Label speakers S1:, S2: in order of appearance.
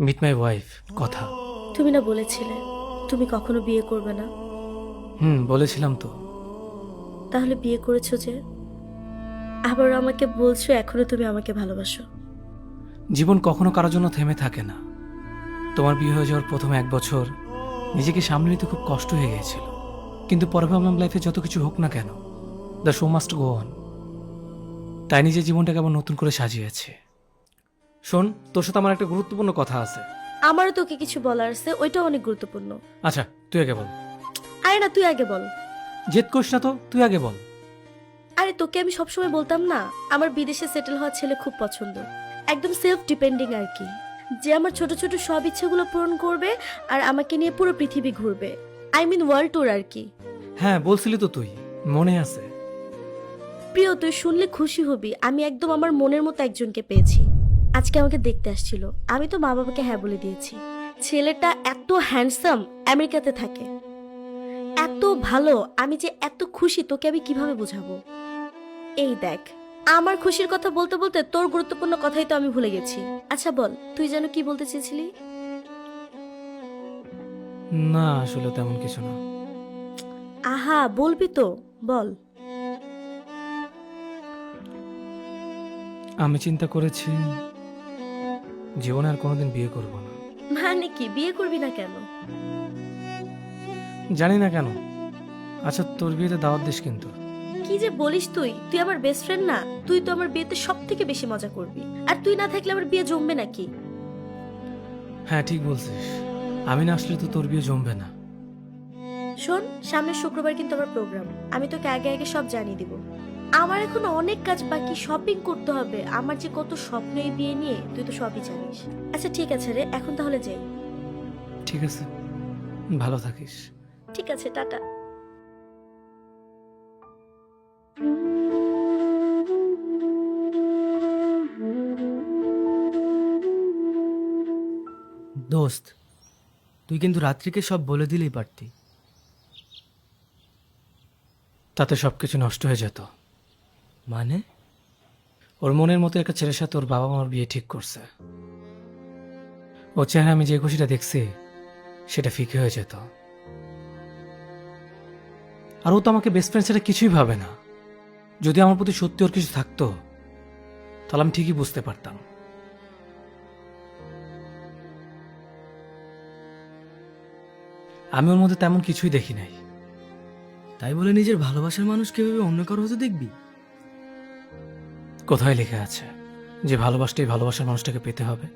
S1: Meet my wife কথা।
S2: তুমি না বলেছিলে তুমি কখনো বিয়ে করবে না?
S1: বলেছিলাম তো।
S2: তাহলে বিয়ে করেছো যে? আবার আমাকে বলছো এখনো তুমি আমাকে ভালোবাসো।
S1: জীবন কখনো কারোর জন্য থেমে থাকে না। তোমার বিয়ে হয়ে যাওয়ার প্রথম 1 বছর নিজেকে সামলে নিতে খুব কষ্ট হয়ে গিয়েছিল, কিন্তু পরে ভাবলাম লাইফে যত কিছু হোক না কেন, the show must go on. তাই নিজের জীবনটাকে আবার নতুন করে সাজিয়েছে। শোন, তোর সাথে আমার একটা গুরুত্বপূর্ণ কথা আছে।
S2: আমারও তোকে কিছু বলার আছে, ওইটাও অনেক গুরুত্বপূর্ণ।
S1: আচ্ছা, তুই আগে বল।
S2: আরে না, তুই আগে বল।
S1: জেদ করিস না তো, তুই আগে বল।
S2: আরে তোকে আমি সবসময় বলতাম না, আমার বিদেশে সেটেল হওয়া ছেলে খুব পছন্দ। একদম সেলফ ডিপেন্ডিং আর কি, যে আমার ছোট ছোট সব ইচ্ছেগুলো পূরণ করবে আর আমাকে নিয়ে পুরো পৃথিবী ঘুরবে। আই মিন ওয়ার্ল্ড ট্যুর আর কি।
S1: হ্যাঁ, বলছিলি তো তুই, মনে আছে।
S2: প্রিয়, তুই শুনলে খুশি হবি, আমি একদম আমার মনের মতো একজনকে পেয়েছি। আজকে আমাকে দেখতে আসছিল, আমি তো মা বাবাকে হ্যাঁ বলে দিয়েছি। ছেলেটা এত হ্যান্ডসাম, আমেরিকাতে থাকে, এত ভালো, আমি যে এত খুশি তোকে আমি কিভাবে বোঝাবো। এই দেখ, আমার খুশির কথা বলতে বলতে তোর গুরুত্বপূর্ণ কথাই তো আমি ভুলে গেছি। আচ্ছা বল, তুই যেন কি বলতে চেয়েছিলি?
S1: না, আসলে তেমন কিছু না।
S2: আহা, বলবি তো, বল।
S1: আমি চিন্তা করেছি জীবনে আর কোনোদিন বিয়ে করব না।
S2: মানে কি, বিয়ে করবি না কেন?
S1: জানি না কেন। আচ্ছা, তোর বিয়েতে দাওয়াত দিস কিন্তু।
S2: কি যে বলিস তুই, তুই আমার বেস্ট ফ্রেন্ড না? তুই তো আমার বিয়েতে সব থেকে বেশি মজা করবি, আর তুই না থাকলে আমার বিয়ে জমবে নাকি?
S1: হ্যাঁ, ঠিক বলছিস। আমি না আসলে তো তোর বিয়ে জমবে না।
S2: শোন, সামনের শুক্রবার কিন্তু আমার প্রোগ্রাম, আমি তোকে আগে আগে সব জানিয়ে দিব। আমার এখন অনেক কাজ বাকি, শপিং করতে হবে, আমার যে কত স্বপ্ন এই বিয়ে নিয়ে, তুই তো সবই জানিস। আচ্ছা ঠিক আছে রে, এখন তাহলে যাই।
S1: ঠিক আছে, ভালো থাকিস।
S2: ঠিক আছে, টাটা।
S3: দোস্ত, তুই কিন্তু রাত্রিকে সব বলে দিলেই পারতি।
S1: তাতে সবকিছু নষ্ট হয়ে যেত।
S3: মানে?
S1: ওর মনের মতো একটা ছেলের সাথে ওর বাবা মার বিয়ে ঠিক করছে। ওর চেহারা আমি যে খুশিটা দেখছি সেটা ফিকে হয়ে যেত। আর ও তো আমাকে বেস্ট ফ্রেন্ড সেটা কিছুই ভাবে না। যদি আমার প্রতি সত্যি ওর কিছু থাকতো তাহলে আমি ঠিকই বুঝতে পারতাম। আমি ওর মধ্যে তেমন কিছুই দেখি নাই।
S3: তাই বলে নিজের ভালোবাসার মানুষ কিভাবে অন্য কারো হতে দেখবি?
S1: কোথায় লেখা আছে যে ভালোবাসতেই ভালোবাসার মানুষটাকে পেতে হবে?